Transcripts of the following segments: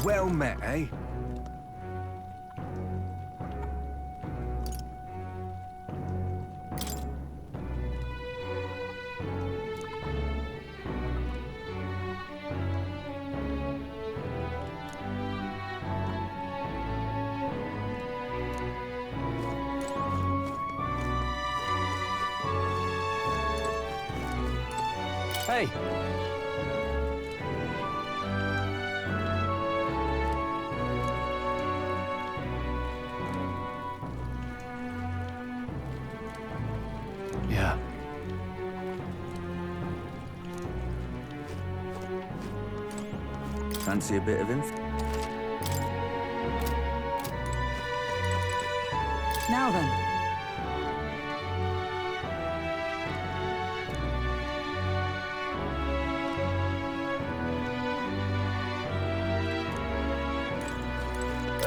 Well met, eh? Hey! Yeah. Fancy a bit of info? Now then.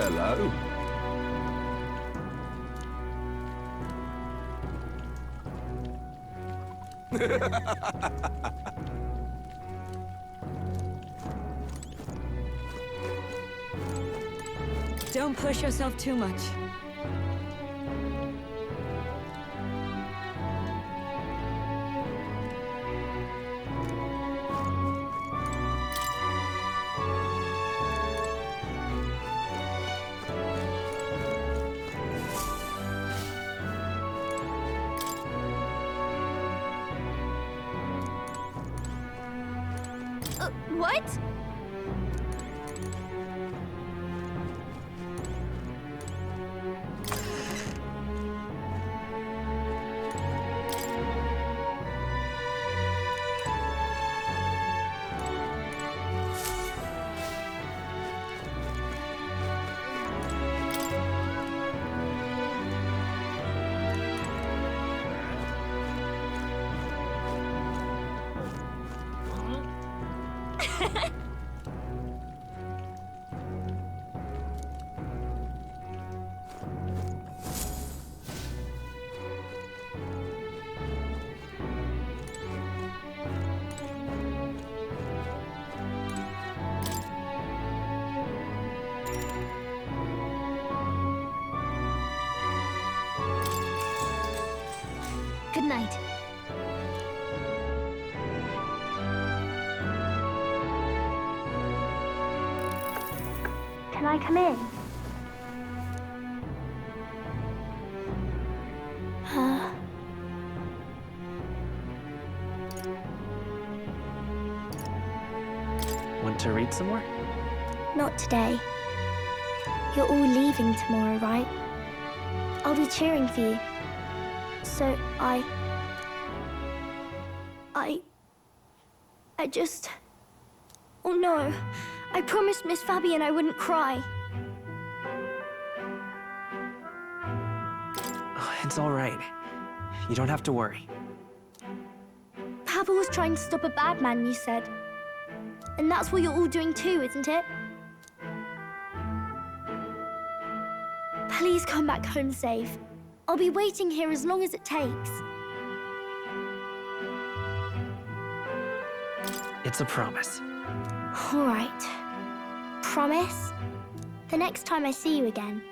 Hello. Don't push yourself too much. What? Good night. Can I come in? Want to read some more? Not today. You're all leaving tomorrow, right? I'll be cheering for you. So I just... Oh no. I promised Miss Fabian I wouldn't cry. Oh, it's all right. You don't have to worry. Papa was trying to stop a bad man, you said. And that's what you're all doing too, isn't it? Please come back home safe. I'll be waiting here as long as it takes. It's a promise. All right. Promise? The next time I see you again,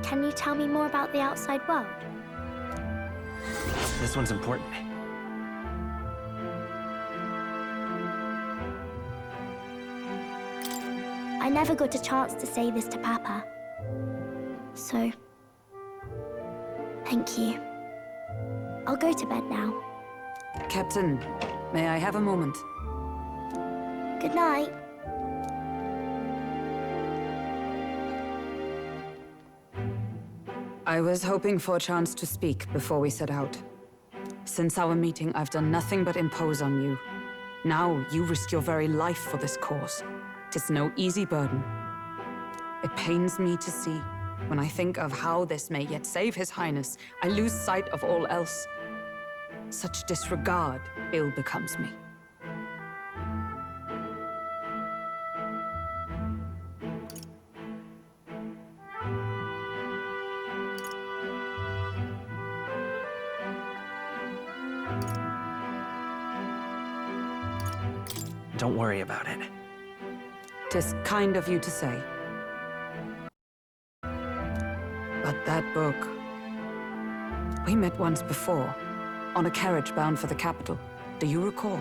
can you tell me more about the outside world? This one's important. I never got a chance to say this to Papa. So, thank you. I'll go to bed now. Captain, may I have a moment? Good night. I was hoping for a chance to speak before we set out. Since our meeting, I've done nothing but impose on you. Now, you risk your very life for this cause. 'Tis no easy burden. It pains me to see. When I think of how this may yet save His Highness, I lose sight of all else. Such disregard ill becomes me. Don't worry about it. 'Tis kind of you to say. But that book... We met once before, on a carriage bound for the capital. Do you recall?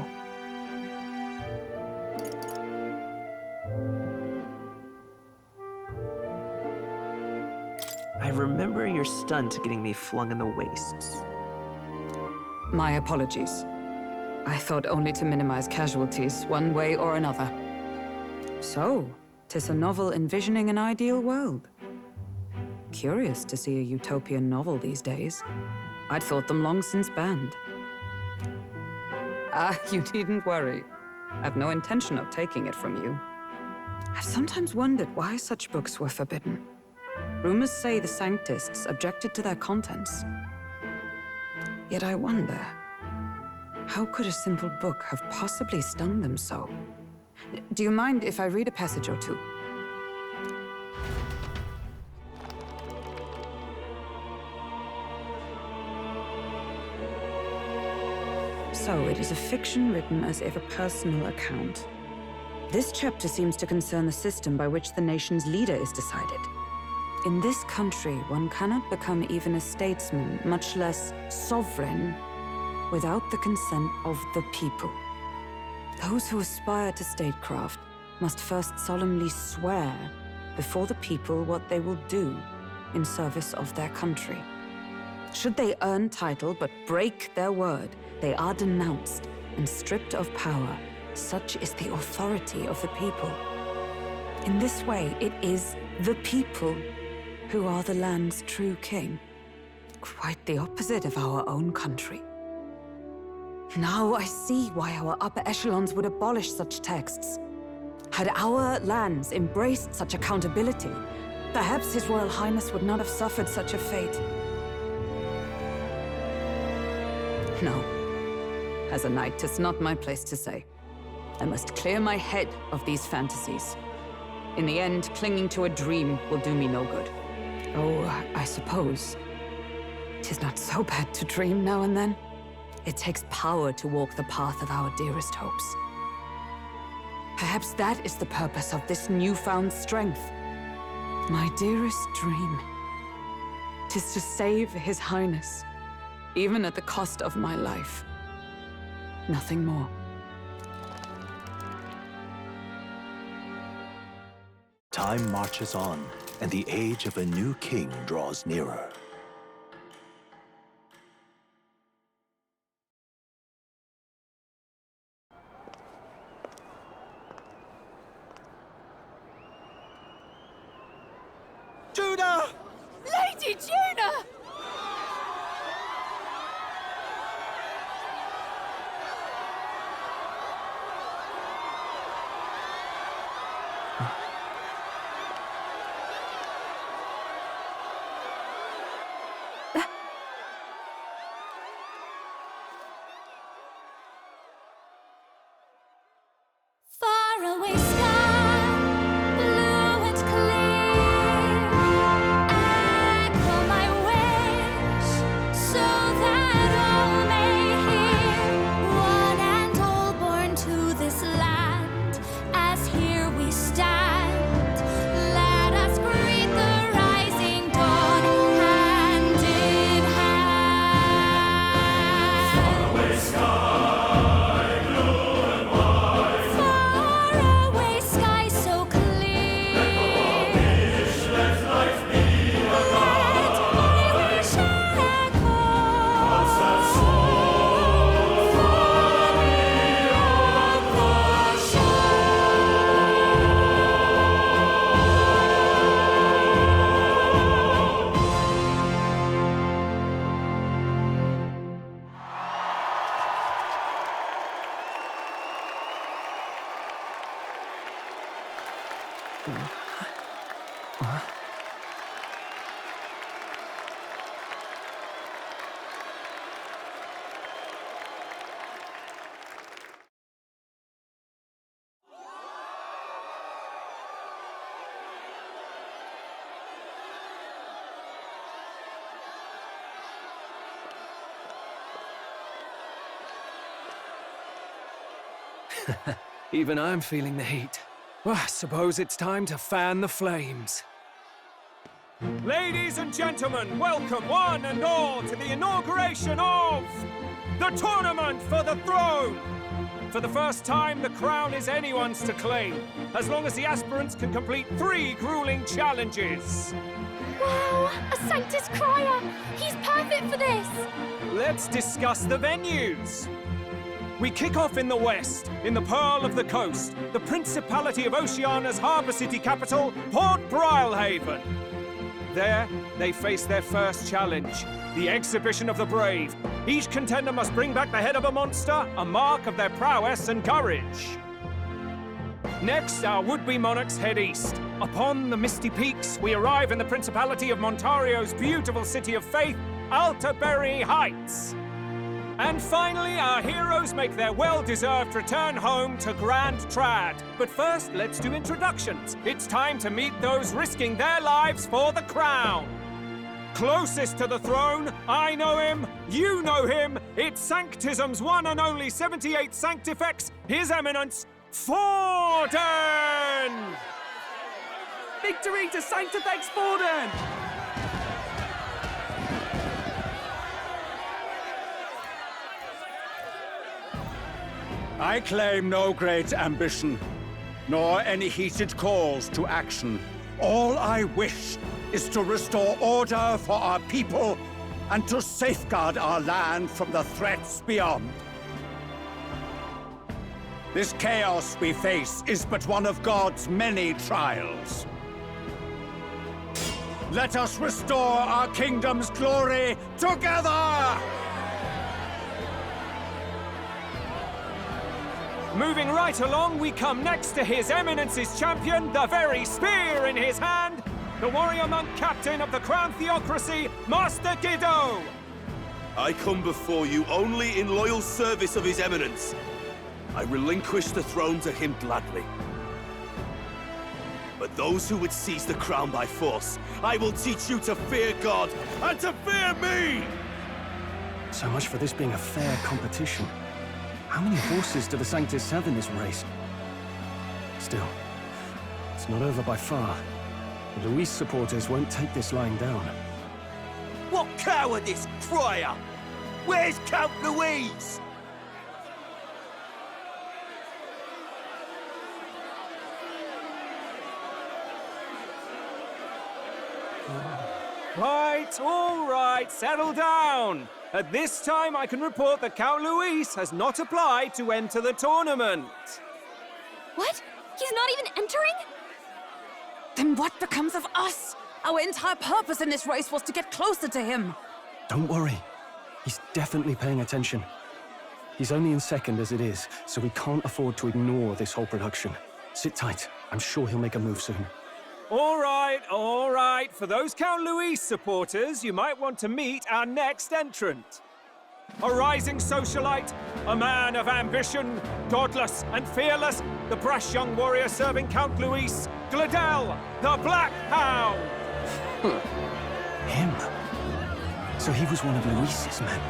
I remember your stunt getting me flung in the wastes. My apologies. I thought only to minimize casualties, one way or another. So, 'tis a novel envisioning an ideal world. Curious to see a utopian novel these days. I'd thought them long since banned. Ah, you needn't worry. I've no intention of taking it from you. I've sometimes wondered why such books were forbidden. Rumors say the Sanctists objected to their contents. Yet I wonder, how could a simple book have possibly stung them so? Do you mind if I read a passage or two? So, it is a fiction written as if a personal account. This chapter seems to concern the system by which the nation's leader is decided. In this country, one cannot become even a statesman, much less sovereign, without the consent of the people. Those who aspire to statecraft must first solemnly swear before the people what they will do in service of their country. Should they earn title but break their word, they are denounced and stripped of power. Such is the authority of the people. In this way, it is the people who are the land's true king. Quite the opposite of our own country. Now I see why our upper echelons would abolish such texts. Had our lands embraced such accountability, perhaps His Royal Highness would not have suffered such a fate. No. As a knight, 'tis not my place to say. I must clear my head of these fantasies. In the end, clinging to a dream will do me no good. Oh, I suppose 'tis not so bad to dream now and then. It takes power to walk the path of our dearest hopes. Perhaps that is the purpose of this newfound strength. My dearest dream, 'tis to save His Highness, even at the cost of my life. Nothing more. Time marches on, and the age of a new king draws nearer. Judah! Lady Juna! Faraway sky, blue and clear. Echo my wish, so that all may hear. One and all born to this land, as here we stand. Let us greet the rising dawn, hand in hand. Faraway sky so clear. Let my wish echo far beyond the Even I'm feeling the heat. Well, I suppose it's time to fan the flames. Ladies and gentlemen, welcome one and all to the inauguration of the Tournament for the Throne! For the first time, the crown is anyone's to claim, as long as the aspirants can complete 3 grueling challenges. Wow, a Sanctus Crier! He's perfect for this! Let's discuss the venues. We kick off in the west, in the Pearl of the Coast, the Principality of Oceania's harbour city capital, Port Brilehaven. There, they face their first challenge, the Exhibition of the Brave. Each contender must bring back the head of a monster, a mark of their prowess and courage. Next, our would-be monarchs head east. Upon the misty peaks, we arrive in the Principality of Montario's beautiful city of faith, Altaberry Heights. And finally, our heroes make their well-deserved return home to Grand Trad. But first, let's do introductions. It's time to meet those risking their lives for the crown. Closest to the throne, I know him, you know him. It's Sanctism's one and only 78th Sanctifex, His Eminence, Forden! Victory to Sanctifex Forden! I claim no great ambition, nor any heated calls to action. All I wish is to restore order for our people and to safeguard our land from the threats beyond. This chaos we face is but one of God's many trials. Let us restore our kingdom's glory together! Moving right along, we come next to His Eminence's champion, the very spear in his hand, the warrior monk captain of the Crown Theocracy, Master Giddo! I come before you only in loyal service of His Eminence. I relinquish the throne to him gladly. But those who would seize the crown by force, I will teach you to fear God and to fear me! So much for this being a fair competition. How many horses do the Sanctus have in this race? Still, it's not over by far. The Luis supporters won't take this lying down. What cowardice, Crier! Where's Count Louise? All right, settle down. At this time, I can report that Count Luis has not applied to enter the tournament. What? He's not even entering? Then what becomes of us? Our entire purpose in this race was to get closer to him. Don't worry. He's definitely paying attention. He's only in second as it is, so we can't afford to ignore this whole production. Sit tight. I'm sure he'll make a move soon. All right. For those Count Luis supporters, you might want to meet our next entrant. A rising socialite, a man of ambition, godless and fearless, the brash young warrior serving Count Luis, Gladel, the Black Hound! Him? So he was one of Luis's men.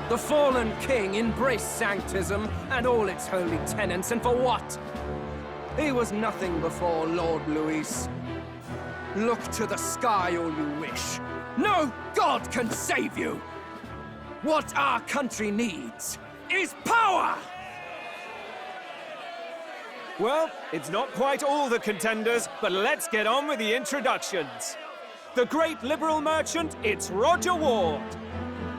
The fallen king embraced Sanctism and all its holy tenets, and for what? He was nothing before Lord Luis. Look to the sky all you wish. No god can save you! What our country needs is power! Well, it's not quite all the contenders, but let's get on with the introductions. The great liberal merchant, it's Roger Ward.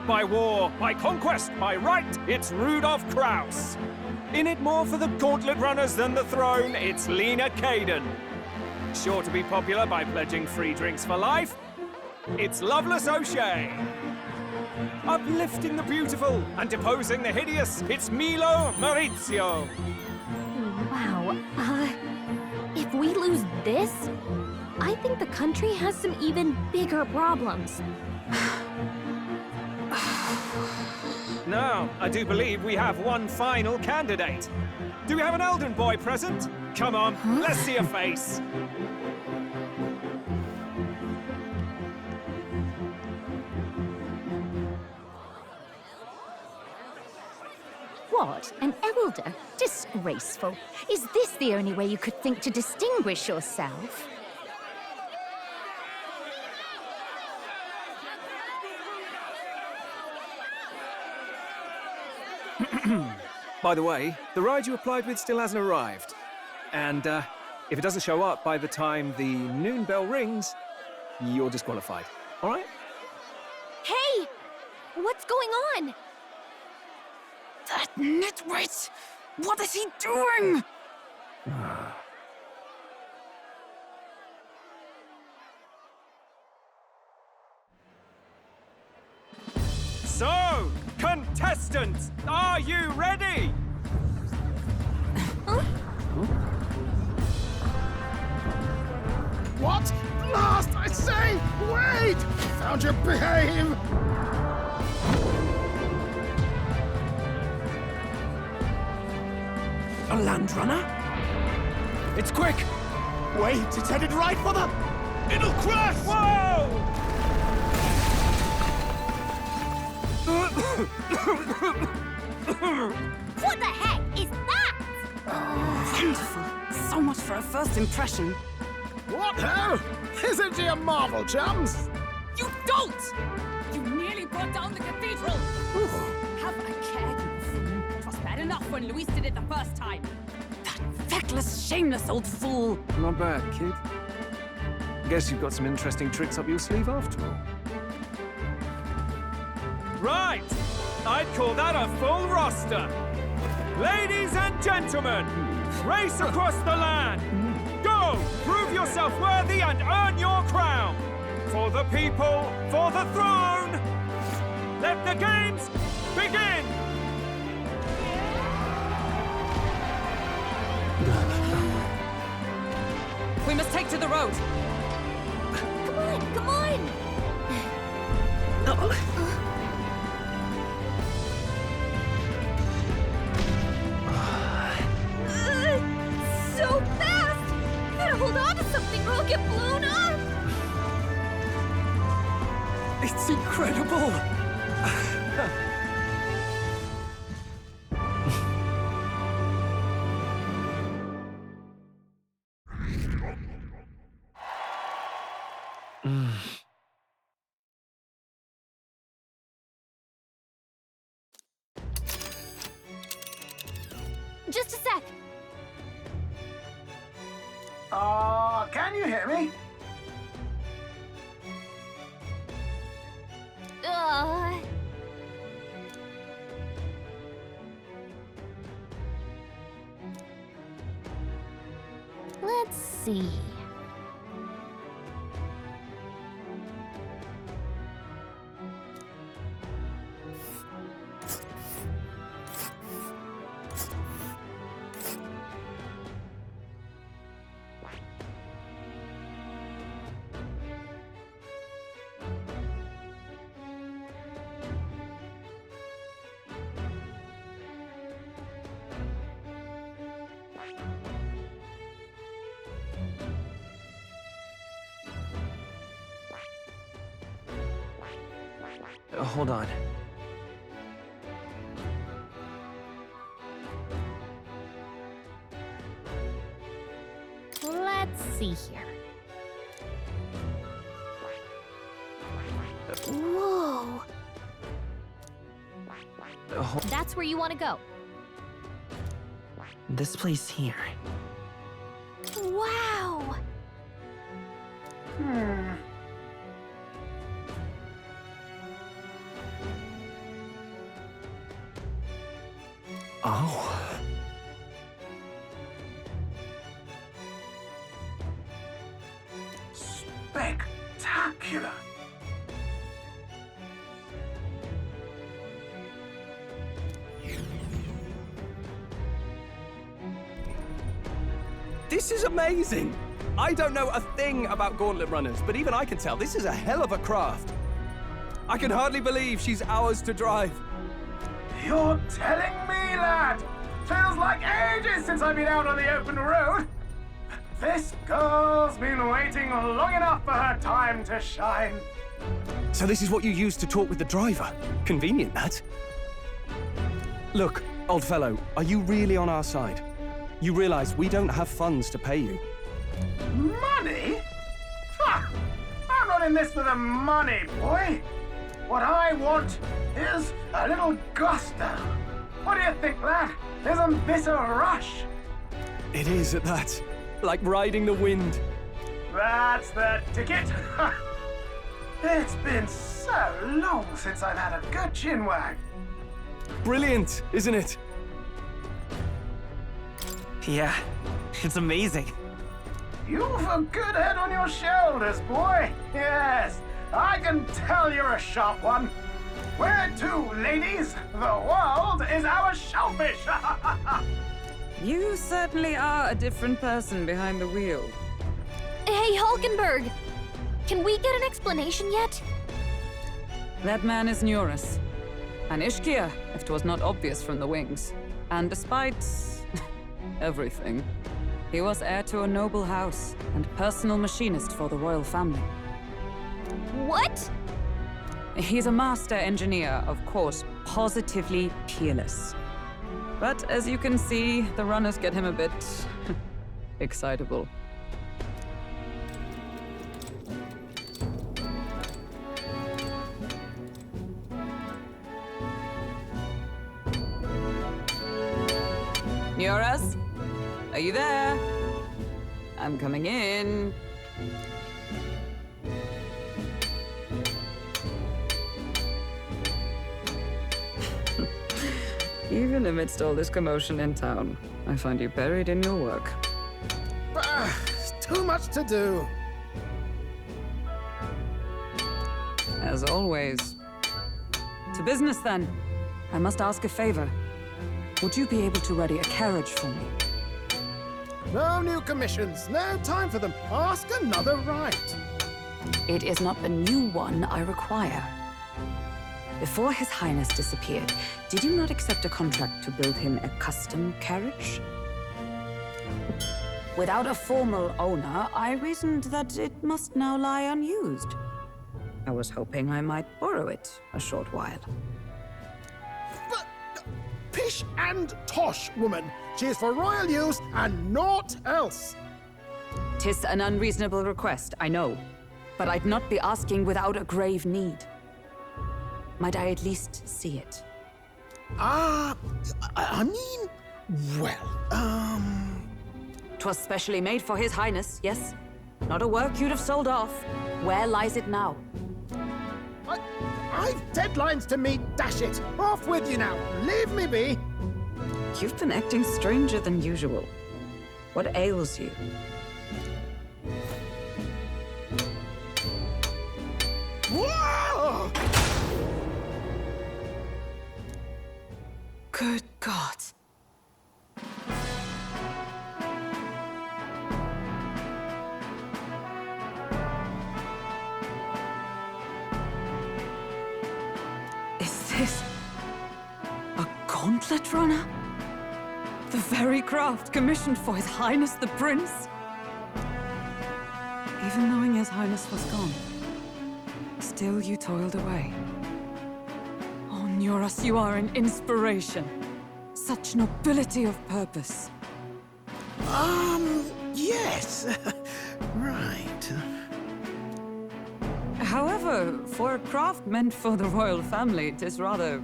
By war, by conquest, by right, it's Rudolph Kraus. In it more for the gauntlet runners than the throne, it's Lena Caden. Sure to be popular by pledging free drinks for life, it's Loveless O'Shea. Uplifting the beautiful and deposing the hideous, it's Milo Maurizio. Wow. If we lose this, I think the country has some even bigger problems. Now, I do believe we have one final candidate. Do we have an Elden boy present? Come on, let's see a face. What? An elder? Disgraceful. Is this the only way you could think to distinguish yourself? By the way, the ride you applied with still hasn't arrived. And if it doesn't show up by the time the noon bell rings, you're disqualified. All right? Hey! What's going on? That nitwit! What is he doing? So, contestants, are you ready? What? Last, I say! Wait! Found your behave! A land runner? It's quick! Wait, it's headed right for the... It'll crash! Whoa! What the heck is that? Wonderful. So much for a first impression. What ho? Isn't she a marvel, chums? You don't! You nearly brought down the cathedral! Have a care, you fool. It was bad enough when Luis did it the first time. That feckless, shameless old fool. Not bad, kid. Guess you've got some interesting tricks up your sleeve after all. Right! I'd call that a full roster. Ladies and gentlemen, race across the land. Go! Prove yourself worthy and earn your crown. For the people, for the throne. Let the games begin! We must take to the road. Come on, come on! So fast! Gotta hold on to something or I'll get blown up! It's incredible! Just a sec. Can you hear me? Let's see. Hold on. Let's see here. Whoa! That's where you want to go. This place here. Wow! Oh. Spectacular! This is amazing! I don't know a thing about gauntlet runners, but even I can tell this is a hell of a craft. I can hardly believe she's ours to drive. You're telling me, lad? Feels like ages since I've been out on the open road. This girl's been waiting long enough for her time to shine. So this is what you use to talk with the driver. Convenient, that. Look, Old fellow, are you really on our side? You realize we don't have funds to pay you. Money? Ha! I'm not in this for the money, boy. What I want is a little gusto. What do you think, lad? Isn't this a rush? It is at that. Like riding the wind. That's the ticket. It's been so long since I've had a good chinwag. Brilliant, isn't it? Yeah, it's amazing. You've a good head on your shoulders, boy. Yes, I can tell you're a sharp one. Where to, ladies? The world is our shellfish. You certainly are a different person behind the wheel. Hey, Hulkenberg! Can we get an explanation yet? That man is Neurus. An Ishkia, if 'twas not obvious from the wings. And despite everything, he was heir to a noble house and personal machinist for the royal family. What? He's a master engineer, of course, positively peerless. But as you can see, the runners get him a bit excitable. Neurus? Are you there? I'm coming in. Even amidst all this commotion in town, I find you buried in your work. Too much to do. As always. To business, then. I must ask a favor. Would you be able to ready a carriage for me? No new commissions. No time for them. Ask another right. It is not a new one I require. Before His Highness disappeared, did you not accept a contract to build him a custom carriage? Without a formal owner, I reasoned that it must now lie unused. I was hoping I might borrow it a short while. But pish and tosh, woman. She is for royal use and naught else. 'Tis an unreasonable request, I know. But I'd not be asking without a grave need. Might I at least see it? I mean, well, 'Twas specially made for His Highness, yes? Not a work you'd have sold off. Where lies it now? I've deadlines to meet, dash it! Off with you now! Leave me be! You've been acting stranger than usual. What ails you? Whoa! Good God. Is this a gauntlet runner? The very craft commissioned for His Highness the Prince? Even knowing His Highness was gone, still you toiled away. Oh, Neurus, you are an inspiration. Such nobility of purpose. Yes. Right. However, for a craft meant for the royal family, it is rather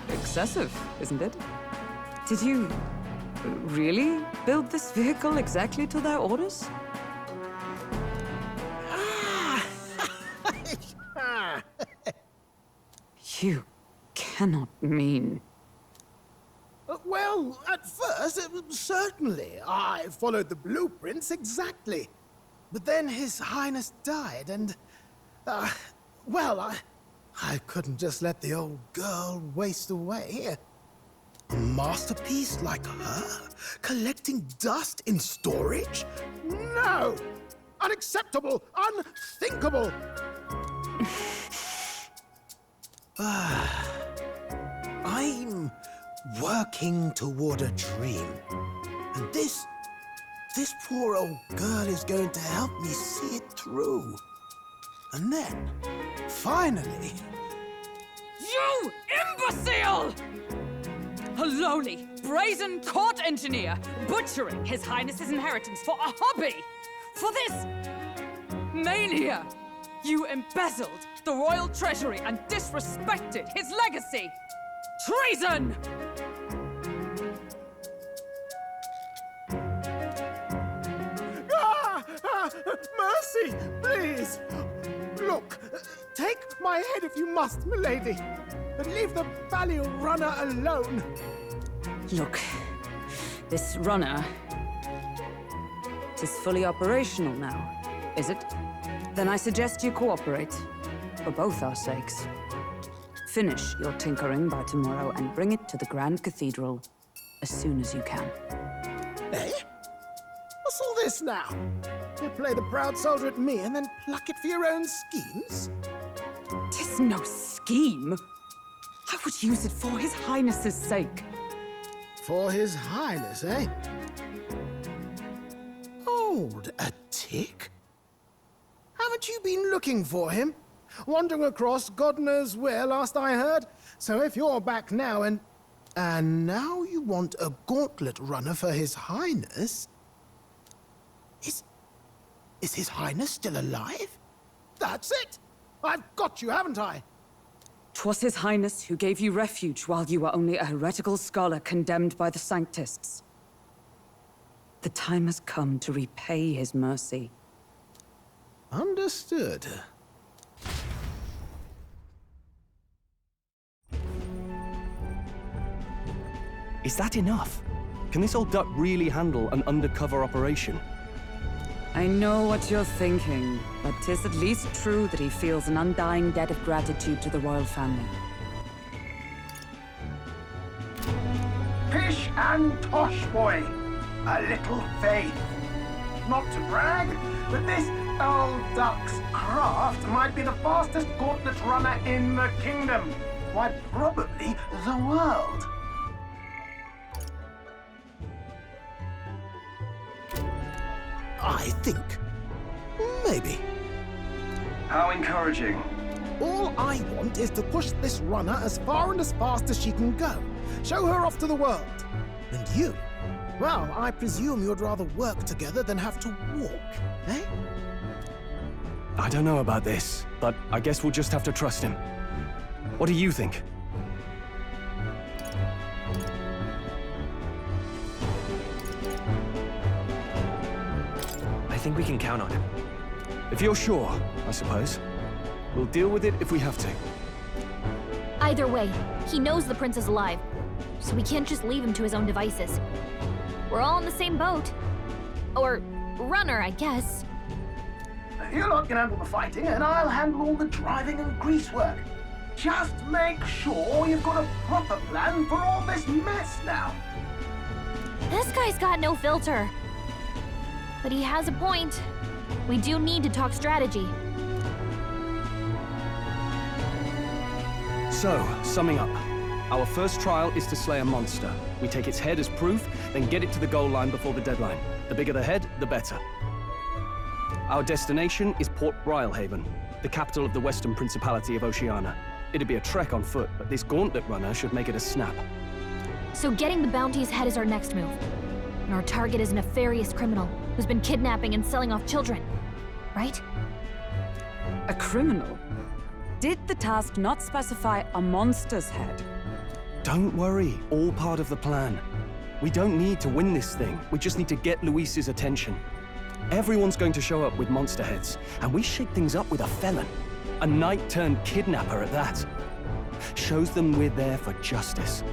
excessive, isn't it? Did you really build this vehicle exactly to their orders? You cannot mean... Well, at first, certainly. I followed the blueprints exactly. But then His Highness died, and... well, I couldn't just let the old girl waste away. A masterpiece like her? Collecting dust in storage? No! Unacceptable! Unthinkable! I'm working toward a dream. And this poor old girl is going to help me see it through. And then, finally... You imbecile! A lowly, brazen court engineer butchering His Highness's inheritance for a hobby! For this mania! You embezzled the royal treasury and disrespected his legacy! Treason! Mercy, please! Look, take my head if you must, milady, but leave the Balliol runner alone. Look, this runner... it is fully operational now, is it? Then I suggest you cooperate, for both our sakes. Finish your tinkering by tomorrow and bring it to the Grand Cathedral as soon as you can. Eh? What's all this now? You play the proud soldier at me and then pluck it for your own schemes? 'Tis no scheme. I would use it for His Highness's sake. For His Highness, eh? Hold a tick. Haven't you been looking for him? Wandering across God knows where, last I heard. So if you're back now and now you want a gauntlet runner for His Highness? Is His Highness still alive? That's it! I've got you, haven't I? 'Twas His Highness who gave you refuge while you were only a heretical scholar condemned by the Sanctists. The time has come to repay his mercy. Understood. Is that enough? Can this old duck really handle an undercover operation? I know what you're thinking, but 'tis at least true that he feels an undying debt of gratitude to the royal family. Pish and tosh, boy. A little faith. Not to brag, but this old duck's craft might be the fastest gauntlet runner in the kingdom. Why, probably the world. I think. Maybe. How encouraging. All I want is to push this runner as far and as fast as she can go. Show her off to the world. And you? Well, I presume you'd rather work together than have to walk, eh? I don't know about this, but I guess we'll just have to trust him. What do you think? I think we can count on him. If you're sure, I suppose. We'll deal with it if we have to. Either way, he knows the prince is alive, so we can't just leave him to his own devices. We're all in the same boat. Or runner, I guess. You lot can handle the fighting, and I'll handle all the driving and greasework. Just make sure you've got a proper plan for all this mess now. This guy's got no filter. But he has a point. We do need to talk strategy. So, summing up. Our first trial is to slay a monster. We take its head as proof, then get it to the goal line before the deadline. The bigger the head, the better. Our destination is Port Brialhaven, the capital of the Western Principality of Oceania. It'd be a trek on foot, but this gauntlet runner should make it a snap. So getting the bounty's head is our next move. And our target is a nefarious criminal who's been kidnapping and selling off children. Right? A criminal? Did the task not specify a monster's head? Don't worry, all part of the plan. We don't need to win this thing. We just need to get Luis's attention. Everyone's going to show up with monster heads, and we shake things up with a felon. A knight-turned-kidnapper at that. Shows them we're there for justice.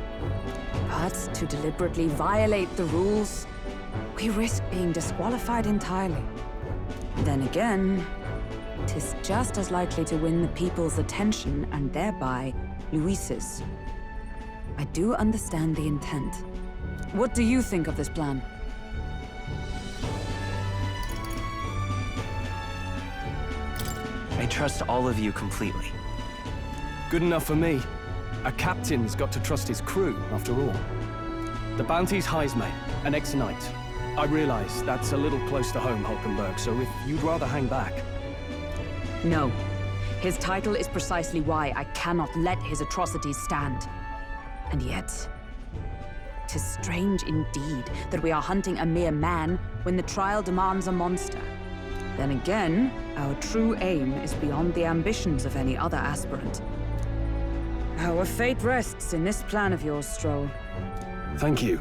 But to deliberately violate the rules, we risk being disqualified entirely. Then again, 'tis just as likely to win the people's attention and thereby Luis's. I do understand the intent. What do you think of this plan? I trust all of you completely. Good enough for me. A captain's got to trust his crew, after all. The bounty's Heisme, an ex-knight. I realize that's a little close to home, Hulkenberg, so if you'd rather hang back... No. His title is precisely why I cannot let his atrocities stand. And yet, 'tis strange indeed that we are hunting a mere man when the trial demands a monster. Then again, our true aim is beyond the ambitions of any other aspirant. Our fate rests in this plan of yours, Stroll. Thank you.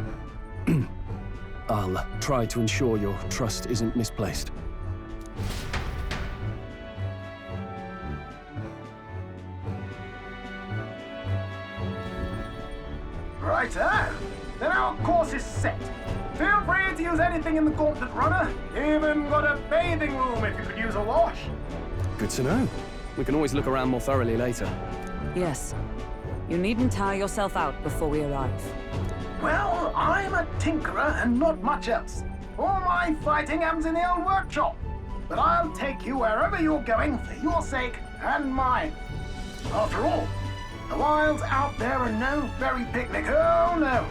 I'll try to ensure your trust isn't misplaced. Righto! Then our course is set. Feel free to use anything in the Gauntlet Runner. Even got a bathing room if you could use a wash. Good to know. We can always look around more thoroughly later. Yes. You needn't tire yourself out before we arrive. Well, I'm a tinkerer and not much else. All my fighting happens in the old workshop. But I'll take you wherever you're going for your sake and mine. After all, the wilds out there are no berry picnic. Oh no.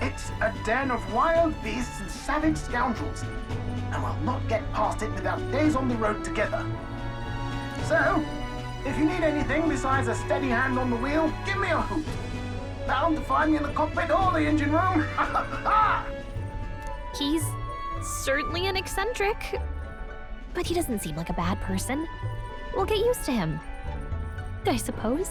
It's a den of wild beasts and savage scoundrels. And we'll not get past it without days on the road together. So, if you need anything besides a steady hand on the wheel, give me a hoot. Bound to find me in the cockpit or the engine room. He's certainly an eccentric, but he doesn't seem like a bad person. We'll get used to him, I suppose.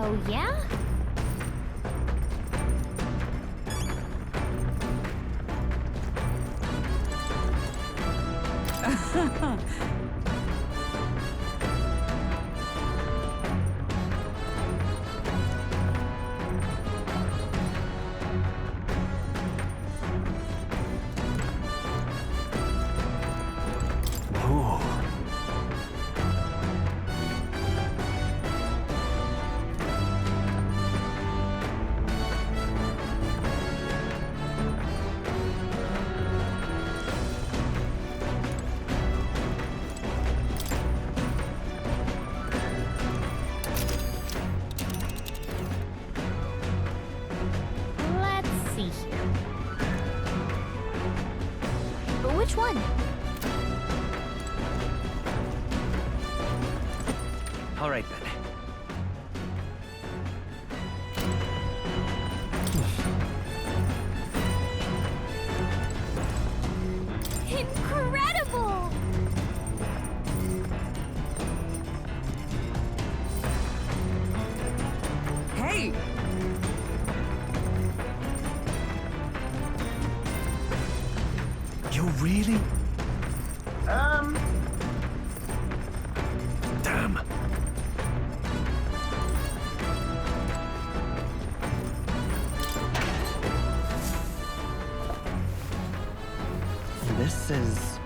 Oh, yeah? Which one? All right, then. Incredible! Hey! You really? Damn. This is...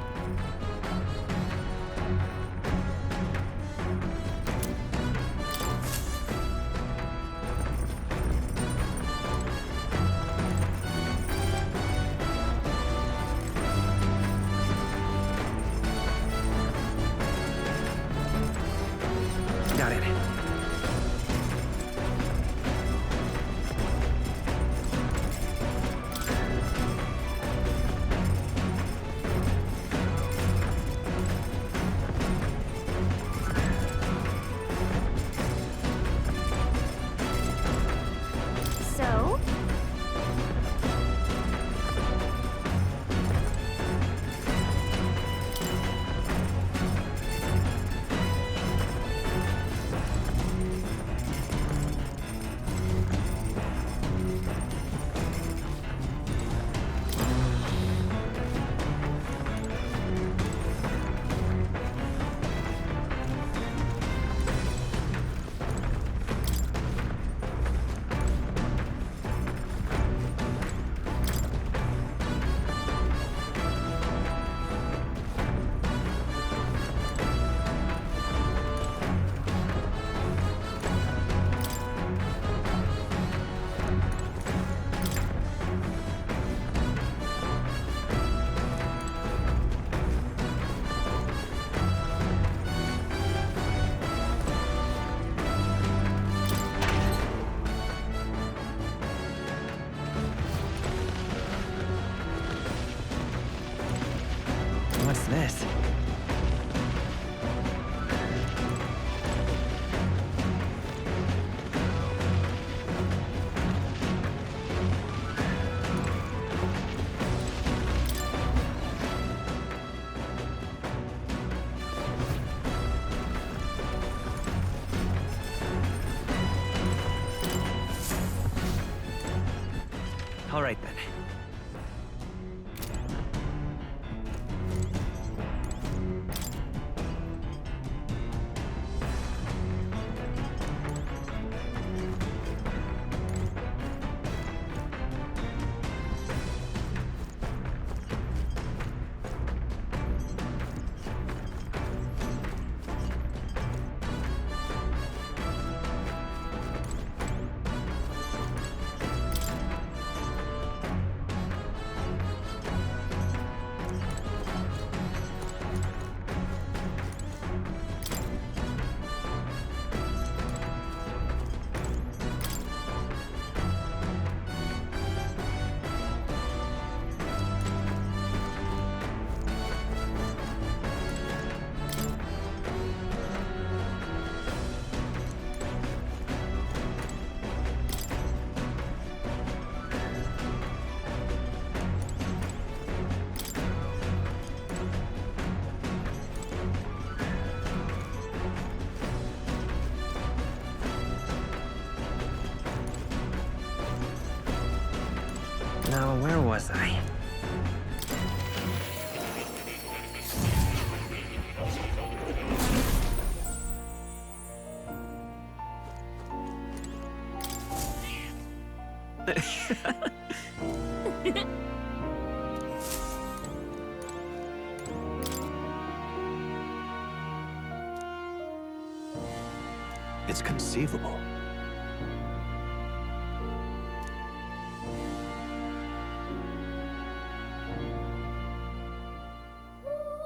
Got it. What's this? All right then. Now, where was I? It's conceivable.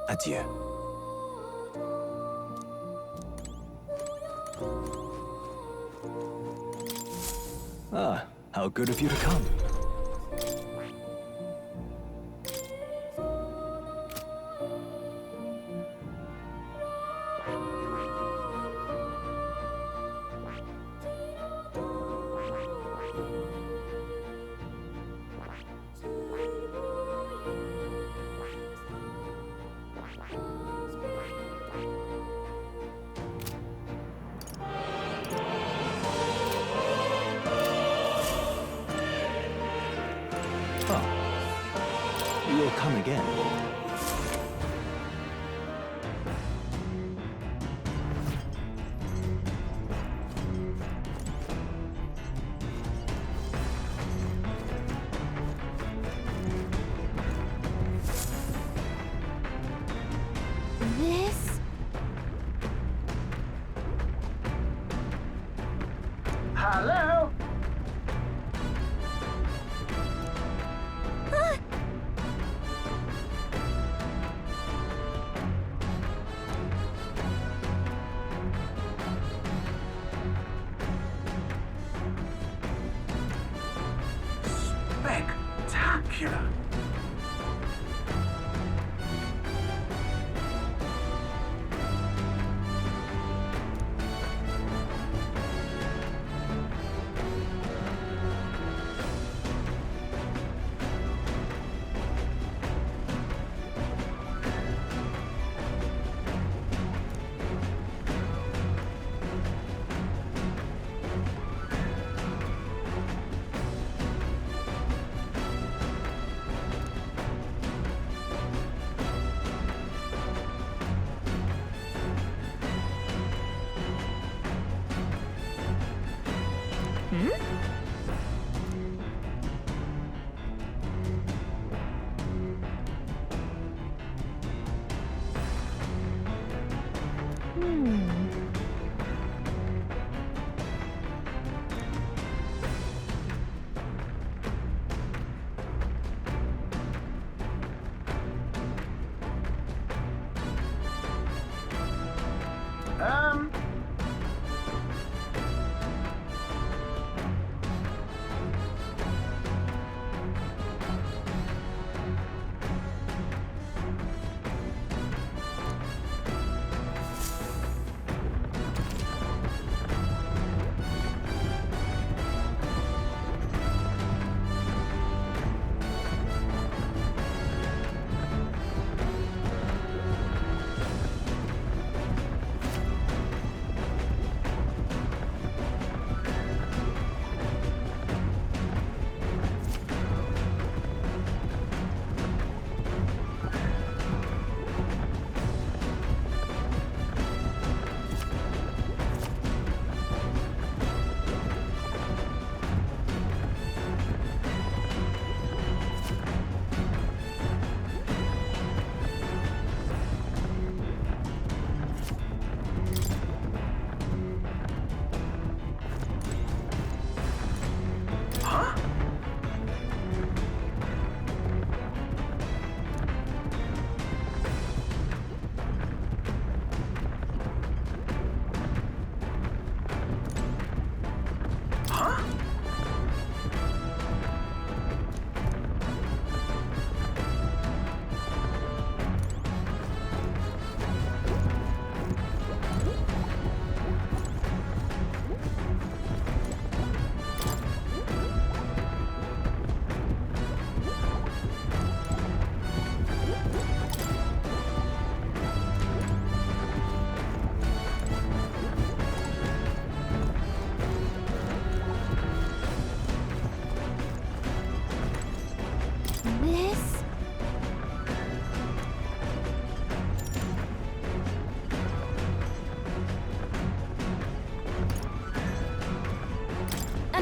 Adieu. Ah, how good of you to come. You'll come again. This? Hello? Spectacular.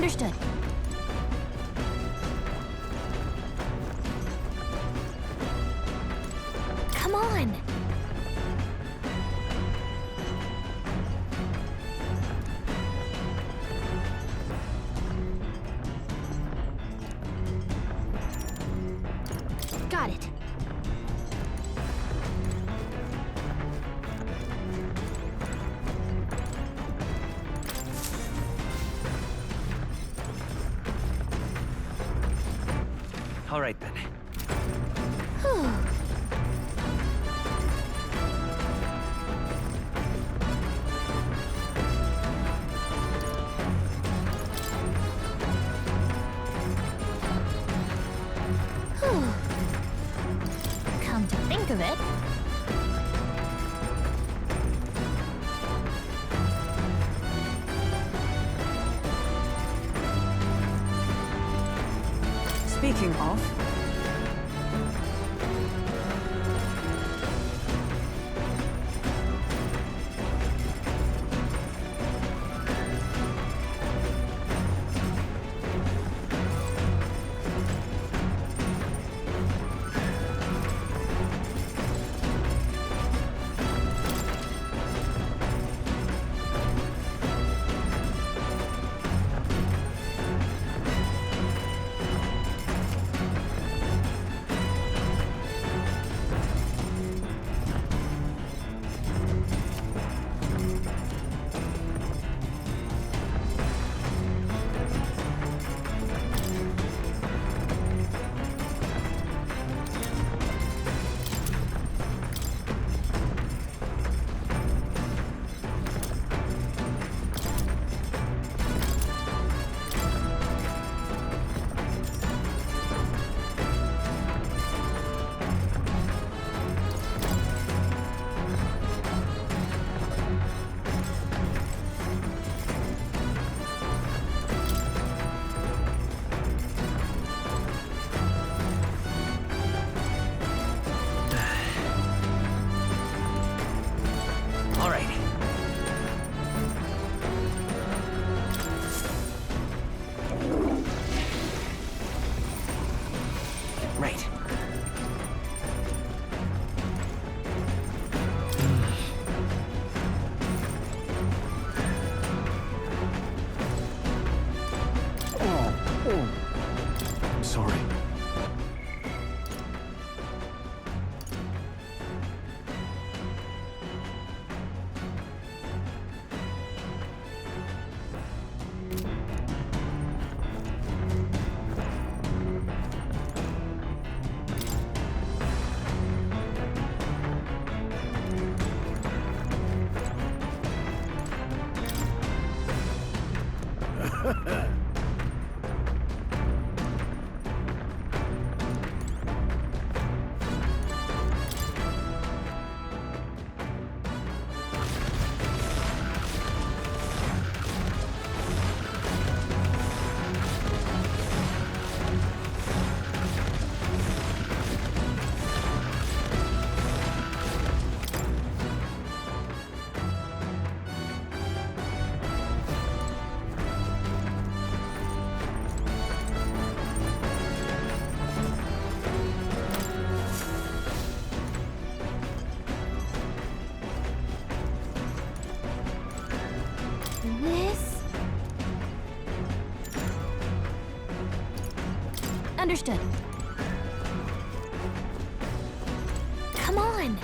Understood. Come on! Got it. All right then. Whew. Whew. Come to think of it, Speaking of, All right. Right. I'm sorry. this... Understood. Come on!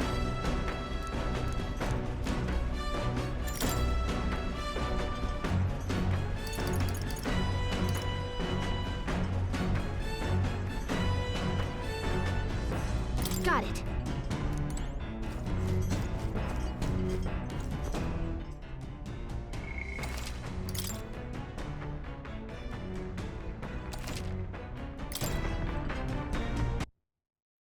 Got it.